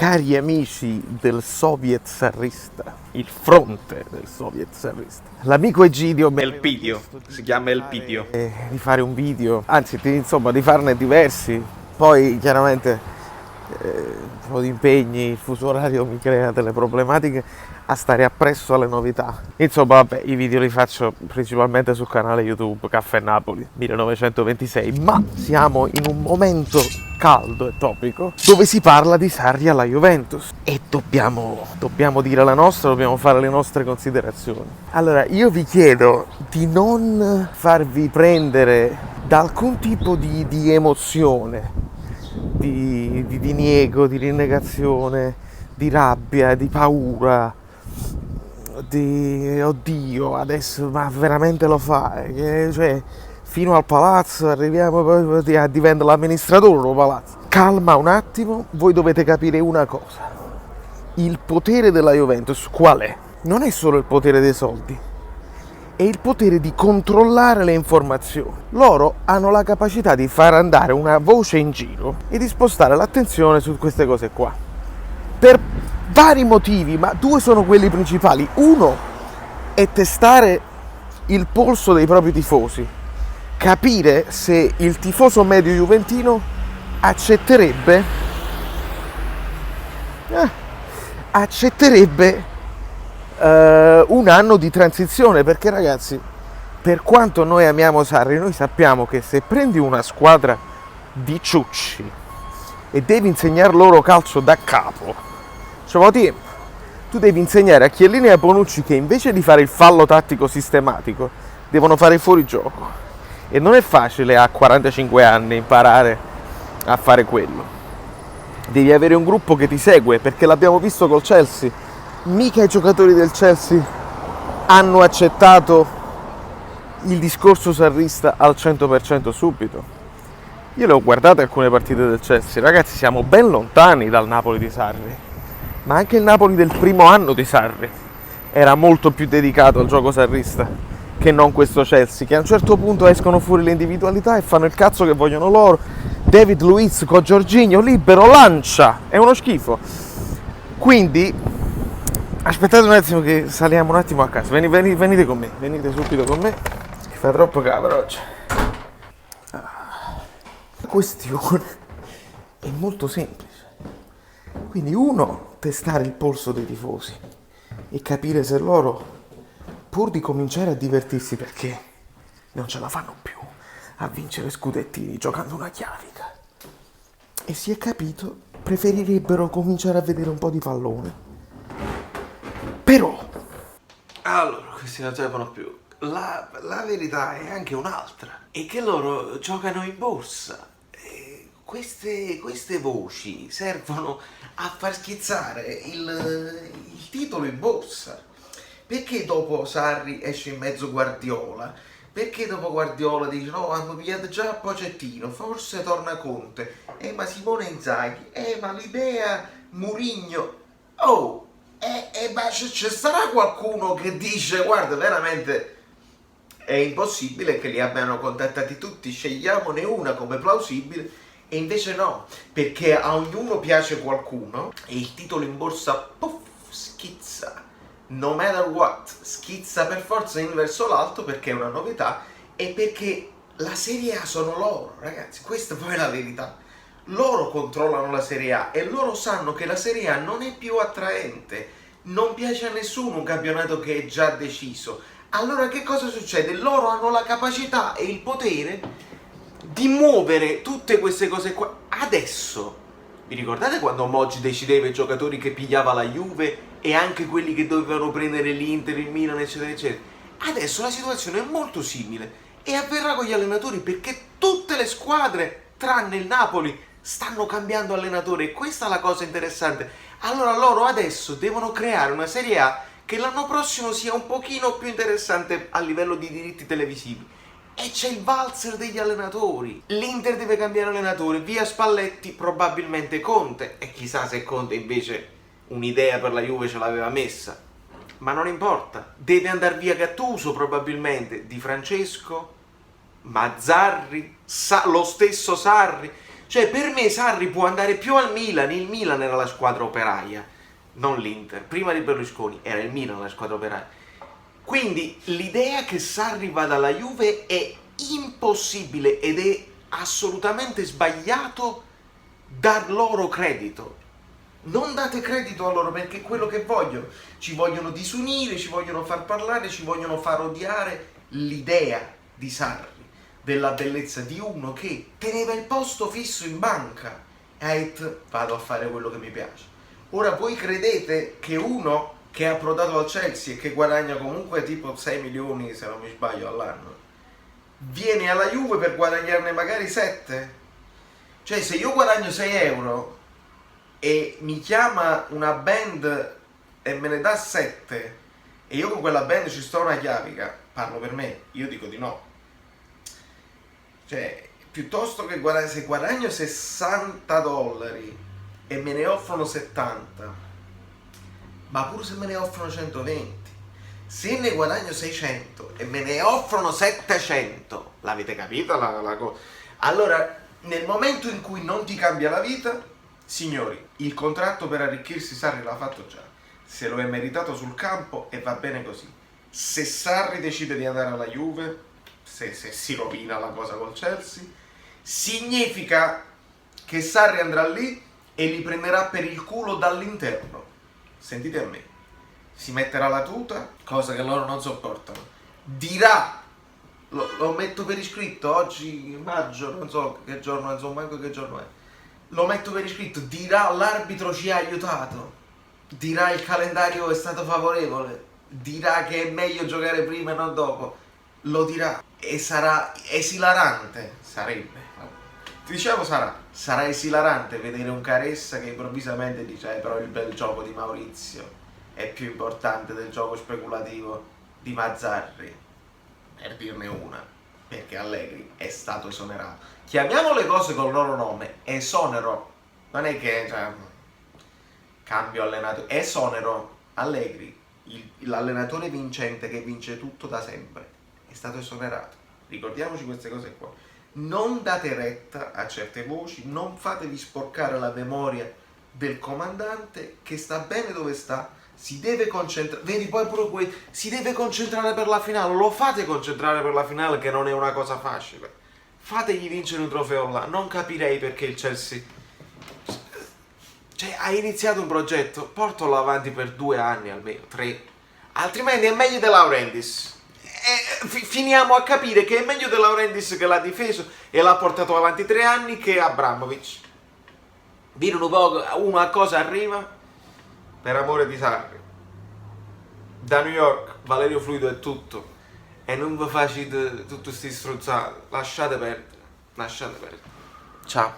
Cari amici del Soviet Sarrista, il fronte del Soviet Sarrista, l'amico Egidio mi Elpidio, si chiama Elpidio. di fare un video, anzi insomma di farne diversi, poi chiaramente un po' di impegni, il fuso orario mi crea delle problematiche a stare appresso alle novità. Insomma vabbè, i video li faccio principalmente sul canale YouTube Caffè Napoli 1926, ma siamo in un momento caldo e topico dove si parla di Sarri alla Juventus e dobbiamo dire la nostra, dobbiamo fare le nostre considerazioni. Allora io vi chiedo di non farvi prendere da alcun tipo di emozione, di diniego, di rinnegazione, di rabbia, di paura, di oddio adesso ma veramente lo fai, cioè fino al palazzo arriviamo poi a diventare l'amministratore del palazzo. Calma un attimo, voi dovete capire una cosa: il potere della Juventus qual è? Non è solo il potere dei soldi, è il potere di controllare le informazioni. Loro hanno la capacità di far andare una voce in giro e di spostare l'attenzione su queste cose qua per vari motivi, ma due sono quelli principali. Uno è testare il polso dei propri tifosi, capire se il tifoso medio juventino accetterebbe un anno di transizione, perché ragazzi, per quanto noi amiamo Sarri, noi sappiamo che se prendi una squadra di ciucci e devi insegnare loro calcio da capo, tu devi insegnare a Chiellini e a Bonucci che invece di fare il fallo tattico sistematico devono fare il fuorigioco, e non è facile a 45 anni imparare a fare quello. Devi avere un gruppo che ti segue, perché l'abbiamo visto col Chelsea, mica i giocatori del Chelsea hanno accettato il discorso sarrista al 100% subito. Io le ho guardate alcune partite del Chelsea, ragazzi, siamo ben lontani dal Napoli di Sarri, ma anche il Napoli del primo anno di Sarri era molto più dedicato al gioco sarrista che non questo Chelsea, che a un certo punto escono fuori le individualità e fanno il cazzo che vogliono loro. David Luiz con Jorginho libero, lancia, è uno schifo. Quindi aspettate un attimo che saliamo un attimo a casa, venite con me, venite subito con me, che fa troppo caldo oggi. La questione è molto semplice. Quindi uno, testare il polso dei tifosi e capire se loro, pur di cominciare a divertirsi, perché non ce la fanno più a vincere scudettini giocando una chiavica, e si è capito, preferirebbero cominciare a vedere un po' di pallone. Però allora, questi non servono più. La verità è anche un'altra, è che loro giocano in borsa. Queste voci servono a far schizzare il titolo in borsa. Perché dopo Sarri esce in mezzo Guardiola? Perché dopo Guardiola dice no, hanno pigliato già Pochettino, forse torna Conte, ma Simone Inzaghi, ma l'idea Mourinho. Ma ci sarà qualcuno che dice guarda, veramente è impossibile che li abbiano contattati tutti, scegliamone una come plausibile. E invece no, perché a ognuno piace qualcuno e il titolo in borsa, puff, schizza. No matter what, schizza per forza in verso l'alto, perché è una novità e perché la Serie A sono loro, ragazzi, questa poi è la verità. Loro controllano la Serie A e loro sanno che la Serie A non è più attraente, non piace a nessuno un campionato che è già deciso. Allora che cosa succede? Loro hanno la capacità e il potere di muovere tutte queste cose qua. Adesso, vi ricordate quando Moggi decideva i giocatori che pigliava la Juve e anche quelli che dovevano prendere l'Inter, il Milan, eccetera, eccetera? Adesso la situazione è molto simile e avverrà con gli allenatori, perché tutte le squadre, tranne il Napoli, stanno cambiando allenatore, e questa è la cosa interessante. Allora loro adesso devono creare una Serie A che l'anno prossimo sia un pochino più interessante a livello di diritti televisivi. E c'è il valzer degli allenatori. L'Inter deve cambiare allenatore, via Spalletti, probabilmente Conte, e chissà se Conte invece un'idea per la Juve ce l'aveva messa, ma non importa. Deve andare via Gattuso probabilmente, Di Francesco, Mazzarri, lo stesso Sarri. Cioè, per me Sarri può andare più al Milan, il Milan era la squadra operaia, non l'Inter. Prima di Berlusconi era il Milan la squadra operaia. Quindi l'idea che Sarri vada alla Juve è impossibile ed è assolutamente sbagliato dar loro credito. Non date credito a loro perché è quello che vogliono. Ci vogliono disunire, ci vogliono far parlare, ci vogliono far odiare l'idea di Sarri, della bellezza di uno che teneva il posto fisso in banca e ha detto vado a fare quello che mi piace. Ora voi credete che uno che è approdato al Chelsea e che guadagna comunque tipo 6 milioni, se non mi sbaglio, all'anno, viene alla Juve per guadagnarne magari 7? Cioè, se io guadagno 6 euro e mi chiama una band e me ne dà 7 e io con quella band ci sto una chiavica, parlo per me, io dico di no. Cioè, piuttosto che se guadagno 60 dollari e me ne offrono 70, ma pure se me ne offrono 120, se ne guadagno 600 e me ne offrono 700, l'avete capito la cosa? Allora, nel momento in cui non ti cambia la vita, signori, il contratto per arricchirsi Sarri l'ha fatto già, se lo è meritato sul campo e va bene così. Se Sarri decide di andare alla Juve, se si rovina la cosa col Chelsea, significa che Sarri andrà lì e li prenderà per il culo dall'interno. Sentite a me, si metterà la tuta, cosa che loro non sopportano, dirà, lo metto per iscritto, oggi maggio, non so che giorno, non so manco che giorno è, lo metto per iscritto, dirà l'arbitro ci ha aiutato, dirà il calendario è stato favorevole, dirà che è meglio giocare prima e non dopo, lo dirà e sarà esilarante, sarebbe. Diciamo sarà esilarante vedere un Caressa che improvvisamente dice però il bel gioco di Maurizio è più importante del gioco speculativo di Mazzarri, per dirne una, perché Allegri è stato esonerato. Chiamiamo le cose col loro nome, esonero, non è che cambio allenatore, esonero. Allegri, l'allenatore vincente che vince tutto da sempre, è stato esonerato. Ricordiamoci queste cose qua. Non date retta a certe voci, non fatevi sporcare la memoria del comandante che sta bene dove sta, si deve concentrare, vedi poi pure si deve concentrare per la finale, lo fate concentrare per la finale che non è una cosa facile, fategli vincere un trofeo là, non capirei perché il Chelsea, cioè ha iniziato un progetto, portalo avanti per 2 anni almeno, 3, altrimenti è meglio De Laurentiis. Finiamo a capire che è meglio De Laurentiis che l'ha difeso e l'ha portato avanti 3 anni che Abramovich. Dire un po' una cosa arriva per amore di Sarri. Da New York Valerio Fluido è tutto e non vi facete tutti sti struzzati, lasciate perdere. Ciao.